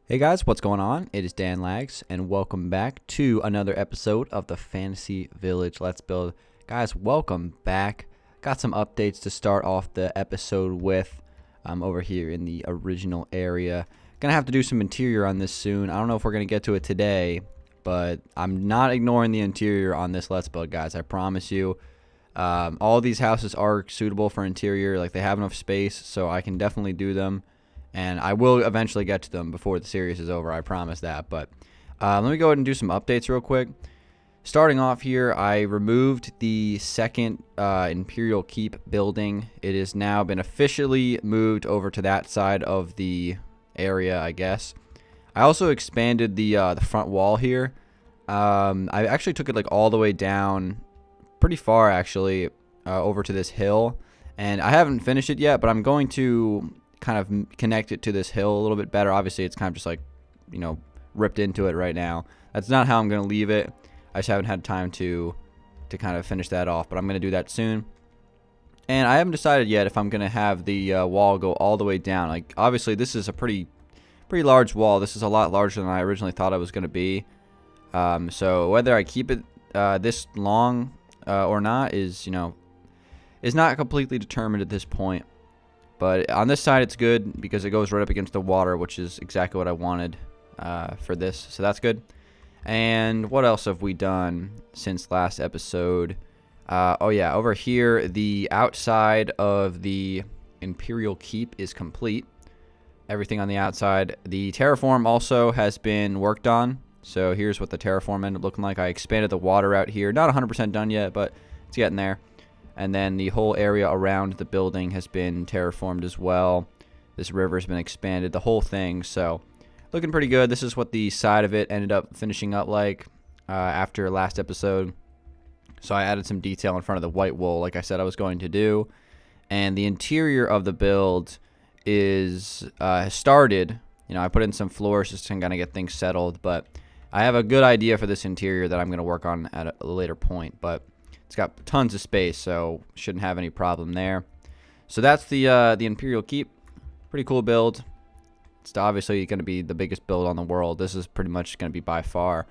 Hey guys, what's going on? It is Dan Lags, and welcome back to another episode of the Fantasy Village Let's Build. Guys, welcome back. Got some updates to start off the episode with over here in the original area. Gonna have to do some interior on this soon. I don't know if we're gonna get to it today, but I'm not ignoring the interior on this Let's Build, guys. I promise you. All these houses are suitable for interior. Like, they have enough space, so I can definitely do them. And I will eventually get to them before the series is over, I promise that. But let me go ahead and do some updates real quick. Starting off here, I removed the second Imperial Keep building. It has now been officially moved over to that side of the area, I guess. I also expanded the front wall here. I actually took it like all the way down, pretty far actually, over to this hill. And I haven't finished it yet, but I'm going to kind of connect it to this hill a little bit better. Obviously, it's kind of just like, you know, ripped into it right now. That's not how I'm going to leave it. I just haven't had time to kind of finish that off, but I'm going to do that soon. And I haven't decided yet if I'm going to have the wall go all the way down. Like, obviously, this is a pretty large wall. This is a lot larger than I originally thought it was going to be. So whether I keep it this long or not is not completely determined at this point. But on this side, it's good because it goes right up against the water, which is exactly what I wanted for this. So that's good. And what else have we done since last episode? Oh, yeah. Over here, the outside of the Imperial Keep is complete. Everything on the outside. The terraform also has been worked on. So here's what the terraform ended up looking like. I expanded the water out here. Not 100% done yet, but it's getting there. And then the whole area around the building has been terraformed as well. This river has been expanded, the whole thing. So looking pretty good. This is what the side of it ended up finishing up like after last episode. So I added some detail in front of the white wool like I said I was going to do. And the interior of the build is started. You know, I put in some floors just to kind of get things settled. But I have a good idea for this interior that I'm going to work on at a later point. But it's got tons of space, so shouldn't have any problem there. So that's the Imperial Keep. Pretty cool build. It's obviously going to be the biggest build on the world. This is pretty much going to be by far.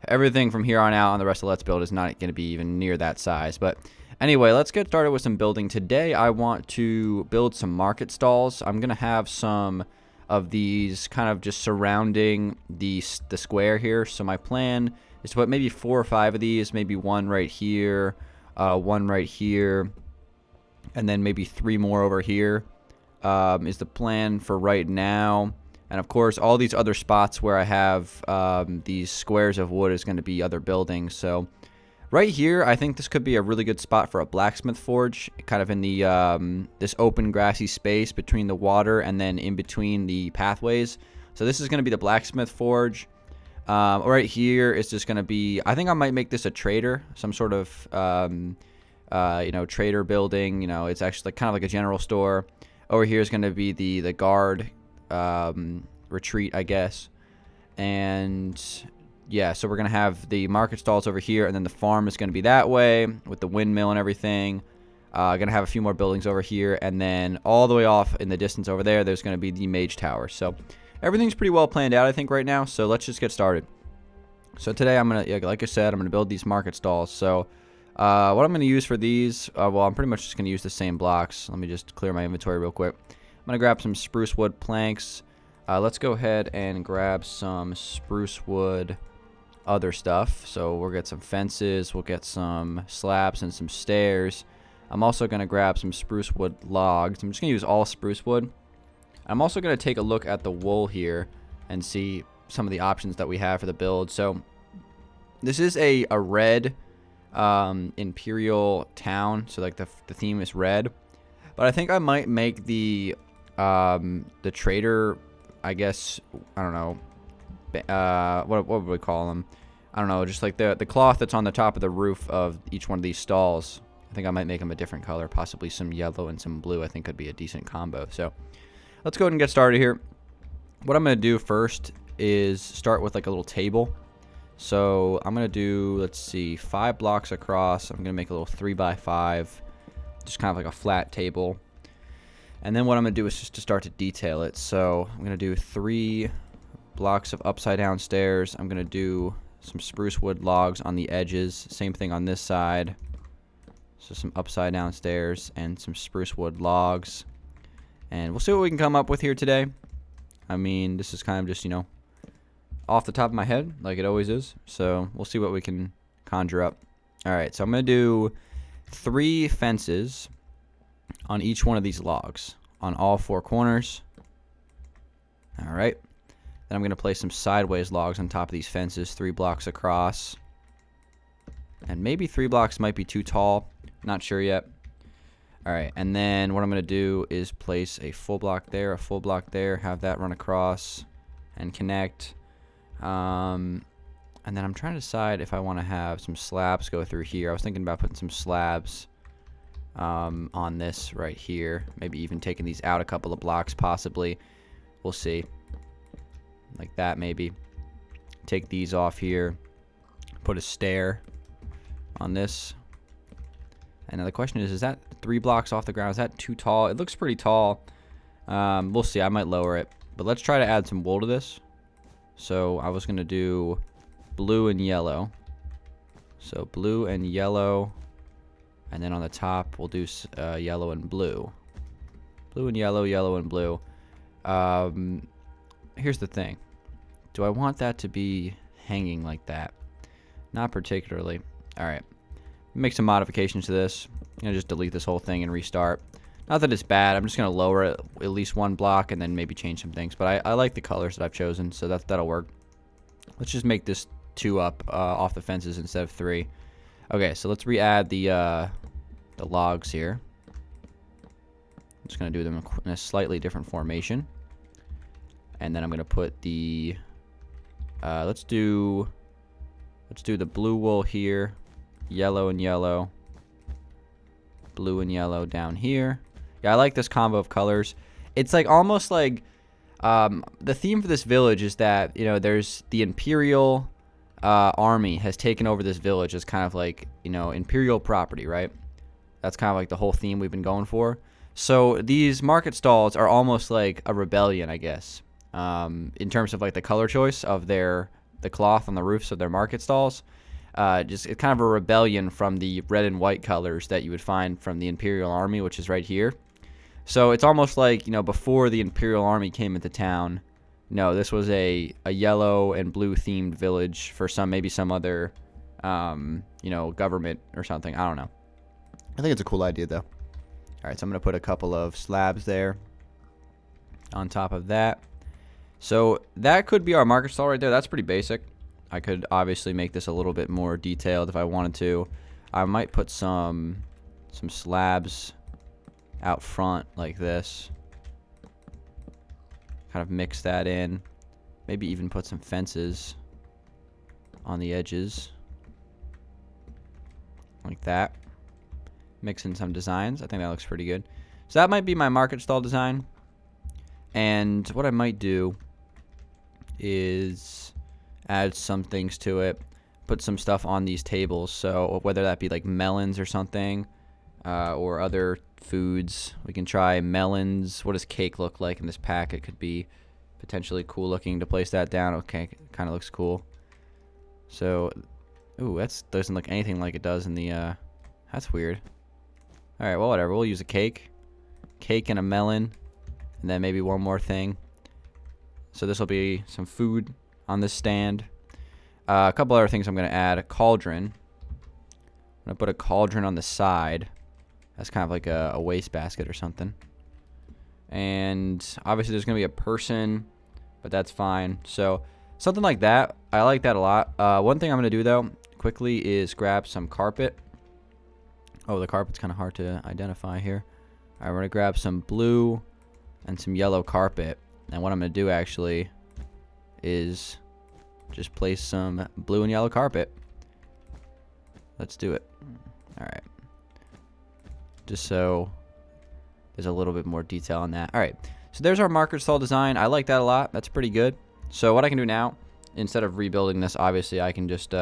Everything from here on out on the rest of Let's Build is not going to be even near that size. But anyway, let's get started with some building. Today I want to build some market stalls. I'm going to have some of these kind of just surrounding the square here. So my plan is to put maybe 4 or 5 of these, maybe one right here, one right here, and then maybe 3 more over here is the plan for right now. And of course, all these other spots where I have these squares of wood is going to be other buildings. So right here, I think this could be a really good spot for a blacksmith forge, kind of in the this open grassy space between the water and then in between the pathways. So this is going to be the blacksmith forge. Right here is just going to be, I think I might make this a trader, some sort of, trader building. You know, it's actually kind of like a general store. Over here is going to be the guard retreat, I guess. And yeah, so we're going to have the market stalls over here, and then the farm is going to be that way with the windmill and everything. Going to have a few more buildings over here, and then all the way off in the distance over there, there's going to be the mage tower. So everything's pretty well planned out, I think, right now. So let's just get started. So today I'm going to, like I said, I'm going to build these market stalls. So what I'm going to use for these, well, I'm pretty much just going to use the same blocks. Let me just clear my inventory real quick. I'm going to grab some spruce wood planks. Let's go ahead and grab some spruce wood other stuff. So we'll get some fences. We'll get some slabs and some stairs. I'm also going to grab some spruce wood logs. I'm just going to use all spruce wood. I'm also going to take a look at the wool here and see some of the options that we have for the build. So this is a red Imperial town. So like the theme is red. But I think I might make the trader, I guess, I don't know, what would we call them? I don't know, just like the cloth that's on the top of the roof of each one of these stalls. I think I might make them a different color, possibly some yellow and some blue. I think could be a decent combo. So let's go ahead and get started here. What I'm going to do first is start with like a little table. So I'm going to do, let's see, 5 blocks across. I'm going to make a little 3x5, just kind of like a flat table. And then what I'm going to do is just to start to detail it. So I'm going to do 3 blocks of upside down stairs. I'm going to do some spruce wood logs on the edges. Same thing on this side. So some upside down stairs and some spruce wood logs. And we'll see what we can come up with here today. I mean, this is kind of just, you know, off the top of my head, like it always is. So we'll see what we can conjure up. All right, so I'm going to do 3 fences on each one of these logs on all 4 corners. All right. Then I'm going to place some sideways logs on top of these fences, 3 blocks across. And maybe 3 blocks might be too tall. Not sure yet. All right, and then what I'm going to do is place a full block there, a full block there, have that run across and connect. And then I'm trying to decide if I want to have some slabs go through here. I was thinking about putting some slabs on this right here. Maybe even taking these out a couple of blocks possibly. We'll see. Like that maybe. Take these off here. Put a stair on this. And now the question is that 3 blocks off the ground? Is that too tall? It looks pretty tall. We'll see. I might lower it. But let's try to add some wool to this. So I was going to do blue and yellow. So blue and yellow. And then on the top, we'll do yellow and blue. Blue and yellow, yellow and blue. Here's the thing. Do I want that to be hanging like that? Not particularly. All right. Make some modifications to this. I'm going to just delete this whole thing and restart. Not that it's bad. I'm just going to lower it at least 1 block and then maybe change some things. But I like the colors that I've chosen, so that'll work. Let's just make this 2 up off the fences instead of 3. Okay, so let's re-add the logs here. I'm just going to do them in a slightly different formation. And then I'm going to put the... let's do the blue wool here. Yellow and yellow. Blue and yellow down here. Yeah, I like this combo of colors. It's like almost like the theme for this village is that, you know, there's the Imperial army has taken over this village as kind of like, you know, Imperial property, right? That's kind of like the whole theme we've been going for. So these market stalls are almost like a rebellion, I guess, in terms of like the color choice of the cloth on the roofs of their market stalls. Just it's kind of a rebellion from the red and white colors that you would find from the Imperial Army, which is right here. So it's almost like, you know, before the Imperial Army came into town, no, this was a yellow and blue themed village for maybe some other, you know, government or something. I don't know. I think it's a cool idea though. All right, so I'm going to put a couple of slabs there on top of that. So that could be our market stall right there. That's pretty basic. I could obviously make this a little bit more detailed if I wanted to. I might put some slabs out front like this. Kind of mix that in. Maybe even put some fences on the edges. Like that. Mix in some designs. I think that looks pretty good. So that might be my market stall design. And what I might do is add some things to it, put some stuff on these tables, so whether that be like melons or something, or other foods. We can try melons. What does cake look like in this pack? It could be potentially cool looking to place that down. Okay, kind of looks cool. So, ooh, that doesn't look anything like it does in the, that's weird. Alright, well, whatever, we'll use a cake and a melon, and then maybe one more thing. So this will be some food on this stand. A couple other things I'm going to add. A cauldron. I'm going to put a cauldron on the side. That's kind of like a wastebasket or something. And obviously there's going to be a person, but that's fine. So something like that. I like that a lot. One thing I'm going to do though, quickly, is grab some carpet. Oh, the carpet's kind of hard to identify here. All right, we're going to grab some blue and some yellow carpet. And what I'm going to do actually is just place some blue and yellow carpet. Let's do it. All right. Just so there's a little bit more detail on that. All right. So there's our market stall design. I like that a lot. That's pretty good. So what I can do now, instead of rebuilding this, obviously I can just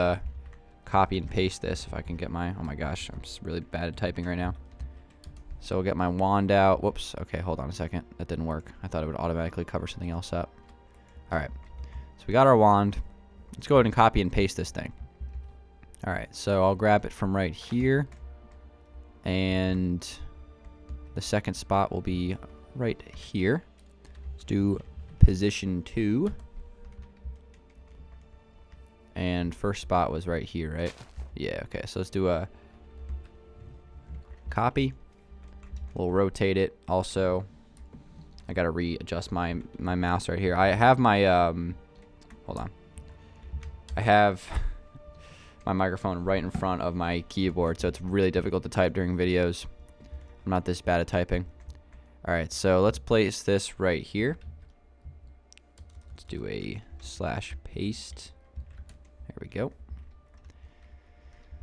copy and paste this if I can get my, oh my gosh, I'm just really bad at typing right now. So we'll get my wand out. Whoops. Okay, hold on a second. That didn't work. I thought it would automatically cover something else up. All right. So we got our wand. Let's go ahead and copy and paste this thing. Alright, so I'll grab it from right here. And the second spot will be right here. Let's do position 2. And first spot was right here, right? Yeah, okay. So let's do a copy. We'll rotate it. Also, I gotta readjust my mouse right here. I have my hold on. I have my microphone right in front of my keyboard, so it's really difficult to type during videos. I'm not this bad at typing. Alright, so let's place this right here. Let's do a /paste. There we go.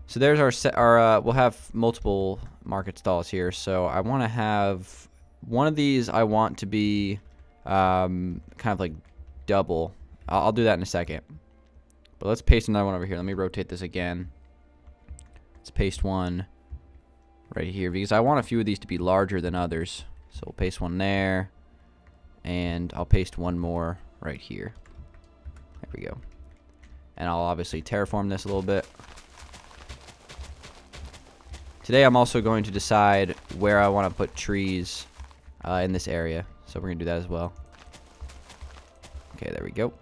So there's our we'll have multiple market stalls here. So I want to have one of these. I want to be kind of like double. I'll do that in a second. But let's paste another one over here. Let me rotate this again. Let's paste one right here because I want a few of these to be larger than others. So we'll paste one there, and I'll paste one more right here. There we go. And I'll obviously terraform this a little bit. Today I'm also going to decide where I want to put trees in this area. So we're going to do that as well. Okay, there we go.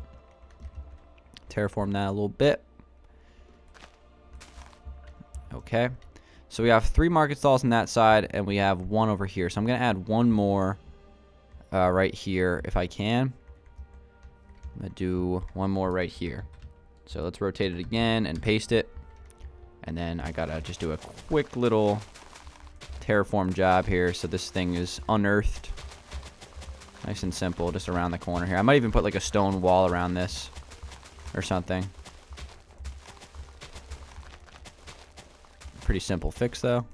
Terraform that a little bit. Okay. So we have 3 market stalls on that side, and we have 1 over here. So I'm going to add 1 more right here if I can. I'm going to do 1 more right here. So let's rotate it again and paste it. And then I gotta just do a quick little terraform job here so this thing is unearthed. Nice and simple, just around the corner here. I might even put like a stone wall around this or something. Pretty simple fix though.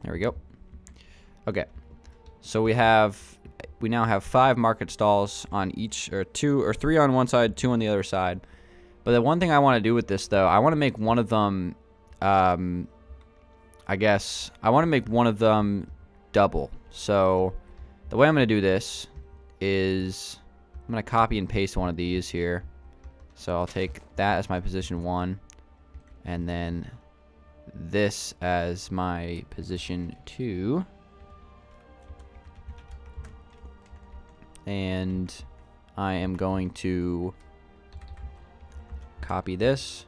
There we go. Okay. So we now have 5 market stalls on each, or 2 or 3 on one side, 2 on the other side. But the one thing I want to do with this, though, I want to make one of them, I guess, I want to make one of them double. So the way I'm going to do this is I'm going to copy and paste one of these here. So I'll take that as my position 1, and then this as my position 2. And I am going to copy this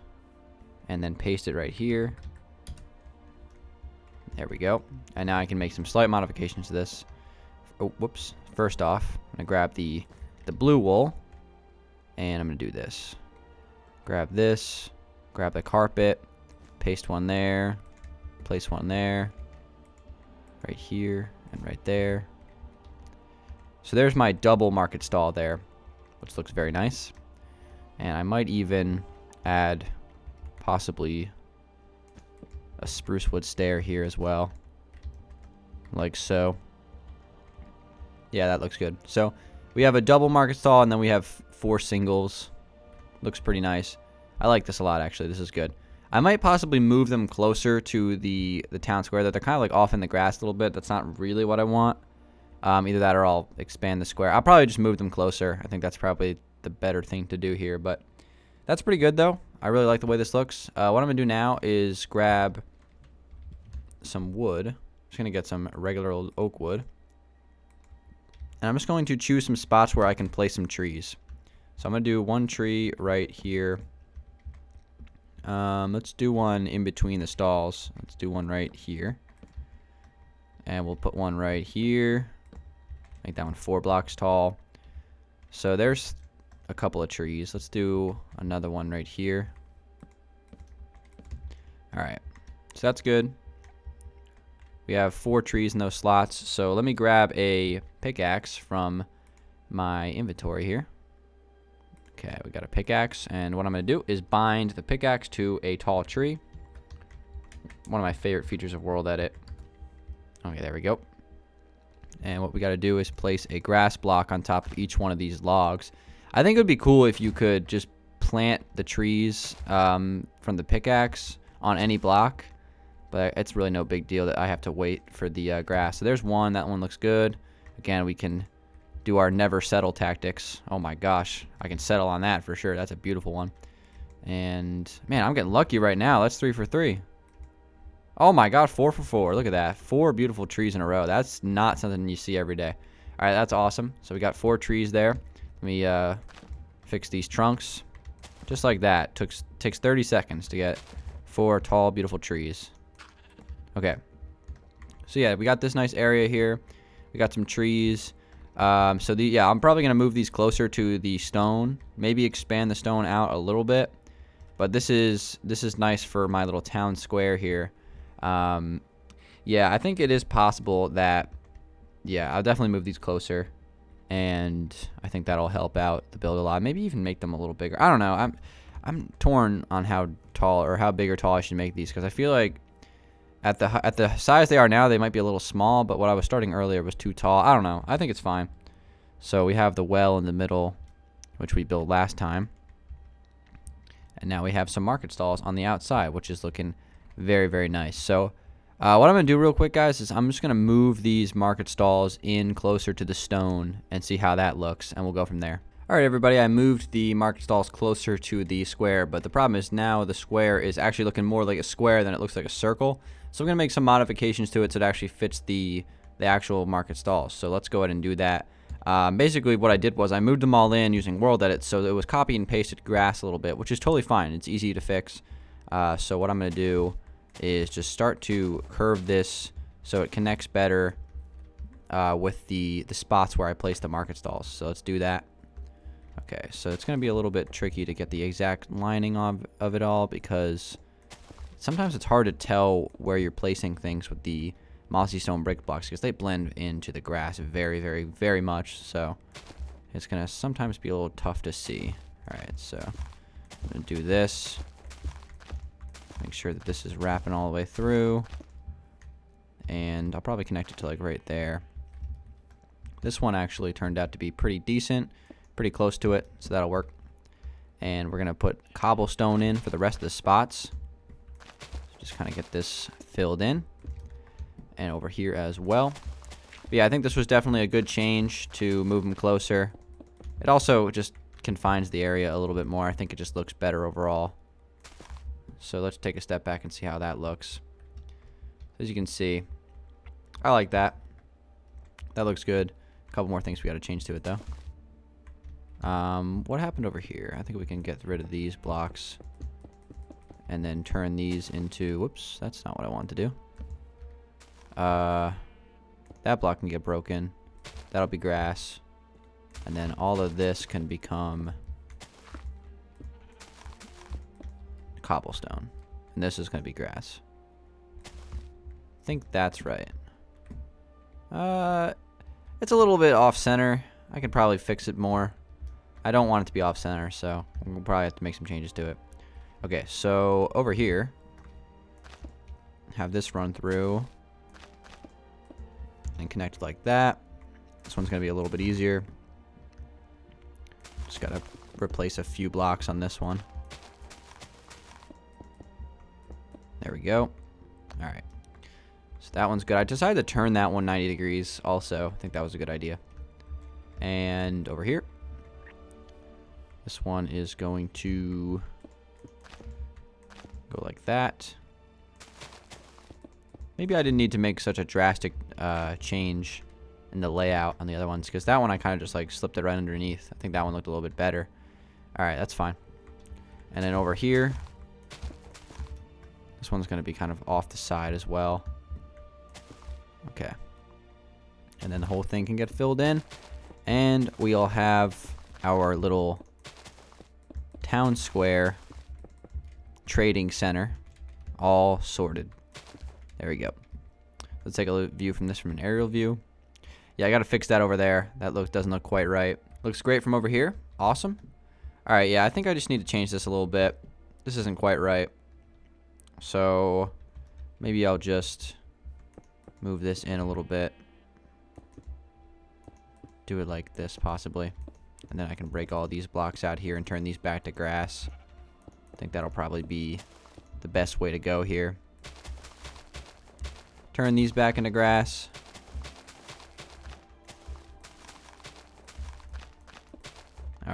and then paste it right here. There we go. And now I can make some slight modifications to this. Oh, whoops. First off, I'm gonna grab the blue wool, and I'm gonna do this. Grab this, grab the carpet, paste one there, place one there, right here, and right there. So there's my double market stall there, which looks very nice. And I might even add possibly a spruce wood stair here as well. Like so. Yeah, that looks good. So we have a double market stall, and then we have 4 singles. Looks pretty nice. I like this a lot, actually. This is good. I might possibly move them closer to the town square. That they're kind of like off in the grass a little bit. That's not really what I want. Either that or I'll expand the square. I'll probably just move them closer. I think that's probably the better thing to do here, but that's pretty good though. I really like the way this looks. What I'm gonna do now is grab some wood. I'm just gonna get some regular old oak wood, and I'm just going to choose some spots where I can place some trees. So I'm gonna do 1 tree right here. Let's do one in between the stalls. Let's do one right here, and we'll put one right here. Make that one 4 blocks tall. So there's a couple of trees. Let's do another one right here. Alright, so that's good. We have 4 trees in those slots. So let me grab a pickaxe from my inventory here. Okay, we got a pickaxe, and what I'm going to do is bind the pickaxe to a tall tree. One of my favorite features of World Edit. Okay, there we go. And what we got to do is place a grass block on top of each one of these logs. I think it would be cool if you could just plant the trees from the pickaxe on any block, but it's really no big deal that I have to wait for the grass. So there's one. That one looks good. Again, we can do our never settle tactics. Oh my gosh, I can settle on that for sure. That's a beautiful one. And man, I'm getting lucky right now. That's 3 for 3. Oh my god, 4 for 4. Look at that. 4 beautiful trees in a row. That's not something you see every day. All right, that's awesome. So we got 4 trees there. Let me fix these trunks. Just like that. Takes 30 seconds to get 4 tall, beautiful trees. Okay. So yeah, we got this nice area here. We got some trees. I'm probably gonna move these closer to the stone. Maybe expand the stone out a little bit. But this is nice for my little town square here. Yeah, I think it is possible that. Yeah, I'll definitely move these closer, and I think that'll help out the build a lot. Maybe even make them a little bigger. I don't know. I'm torn on how tall or how big or tall I should make these, because I feel like at the size they are now, they might be a little small, but what I was starting earlier was too tall. I don't know. I think it's fine. So we have the well in the middle, which we built last time. And now we have some market stalls on the outside, which is looking very, very nice. So what I'm going to do real quick, guys, is I'm just going to move these market stalls in closer to the stone and see how that looks, and we'll go from there. All right, everybody, I moved the market stalls closer to the square, but the problem is now the square is actually looking more like a square than it looks like a circle. So I'm going to make some modifications to it so it actually fits the actual market stalls. So let's go ahead and do that. Basically, what I did was I moved them all in using world edit, so it was copy and pasted grass a little bit, which is totally fine. It's easy to fix. So what I'm going to do is just start to curve this so it connects better with the spots where I place the market stalls. So let's do that. Okay, so it's going to be a little bit tricky to get the exact lining of it all, because sometimes it's hard to tell where you're placing things with the mossy stone brick blocks, because they blend into the grass very, very, very much. So it's going to sometimes be a little tough to see. All right, so I'm going to do this. Make sure that this is wrapping all the way through. And I'll probably connect it to like right there. This one actually turned out to be pretty decent. Pretty close to it, so that'll work. And we're going to put cobblestone in for the rest of the spots. So just kind of get this filled in. And over here as well. But yeah, I think this was definitely a good change to move them closer. It also just confines the area a little bit more. I think it just looks better overall. So let's take a step back and see how that looks. As you can see, I like that. That looks good. A couple more things we got to change to it though. What happened over here? I think we can get rid of these blocks and then turn these into, whoops, that's not what I wanted to do. That block can get broken. That'll be grass. And then all of this can become cobblestone. And this is going to be grass. I think that's right. It's a little bit off center. I could probably fix it more. I don't want it to be off center, so we'll probably have to make some changes to it. Okay, so over here, have this run through and connect like that. This one's going to be a little bit easier. Just got to replace a few blocks on this one. There we go. All right. So that one's good. I decided to turn that one 90 degrees also. I think that was a good idea. And over here, this one is going to go like that. Maybe I didn't need to make such a drastic change in the layout on the other ones, because that one I kind of just like slipped it right underneath. I think that one looked a little bit better. All right, that's fine. And then over here, this one's going to be kind of off the side as well. Okay. And then the whole thing can get filled in. And we'll have our little town square trading center all sorted. There we go. Let's take a view from this from an aerial view. Yeah, I got to fix that over there. That doesn't look quite right. Looks great from over here. Awesome. All right, yeah, I think I just need to change this a little bit. This isn't quite right. So maybe I'll just move this in a little bit. Do it like this possibly. And then I can break all these blocks out here and turn these back to grass. I think that'll probably be the best way to go here. Turn these back into grass.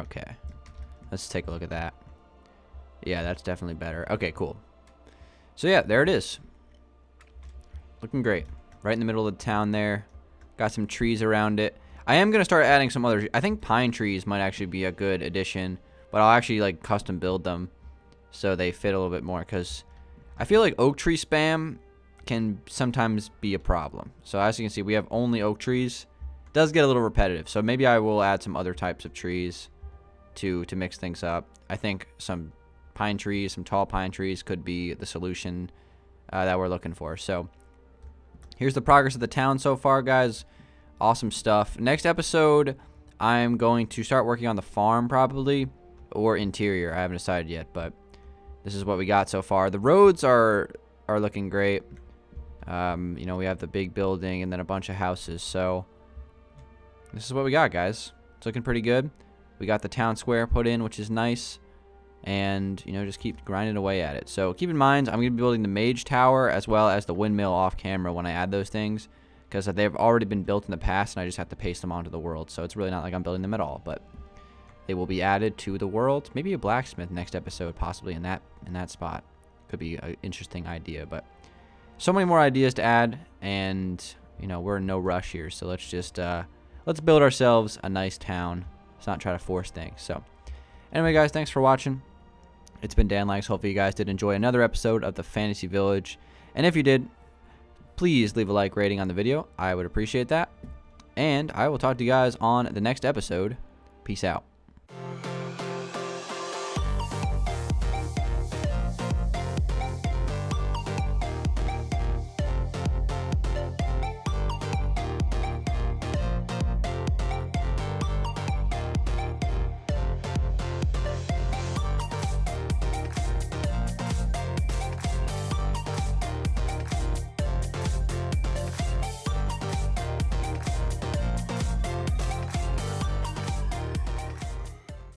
Okay. Let's take a look at that. Yeah, that's definitely better. Okay, cool. So yeah, there it is. Looking great. Right in the middle of the town there. Got some trees around it. I am going to start adding some other... I think pine trees might actually be a good addition. But I'll actually like custom build them so they fit a little bit more. Because I feel like oak tree spam can sometimes be a problem. So as you can see, we have only oak trees. It does get a little repetitive. So maybe I will add some other types of trees to mix things up. I think some pine trees, some tall pine trees could be the solution that we're looking for. So here's the progress of the town so far, guys. Awesome stuff. Next episode, I'm going to start working on the farm probably, or interior. I haven't decided yet, but this is what we got so far. The roads are looking great. You know, we have the big building and then a bunch of houses. So this is what we got, guys. It's looking pretty good. We got the town square put in, which is nice. And, you know, just keep grinding away at it. So keep in mind, I'm going to be building the mage tower as well as the windmill off camera when I add those things. Because they've already been built in the past, and I just have to paste them onto the world. So it's really not like I'm building them at all. But they will be added to the world. Maybe a blacksmith next episode, possibly in that spot. Could be an interesting idea. But so many more ideas to add. And, you know, we're in no rush here. So let's just, let's build ourselves a nice town. Let's not try to force things. So anyway, guys, thanks for watching. It's been Dangeles. Hopefully you guys did enjoy another episode of the Fantasy Village. And if you did, please leave a like rating on the video. I would appreciate that. And I will talk to you guys on the next episode. Peace out.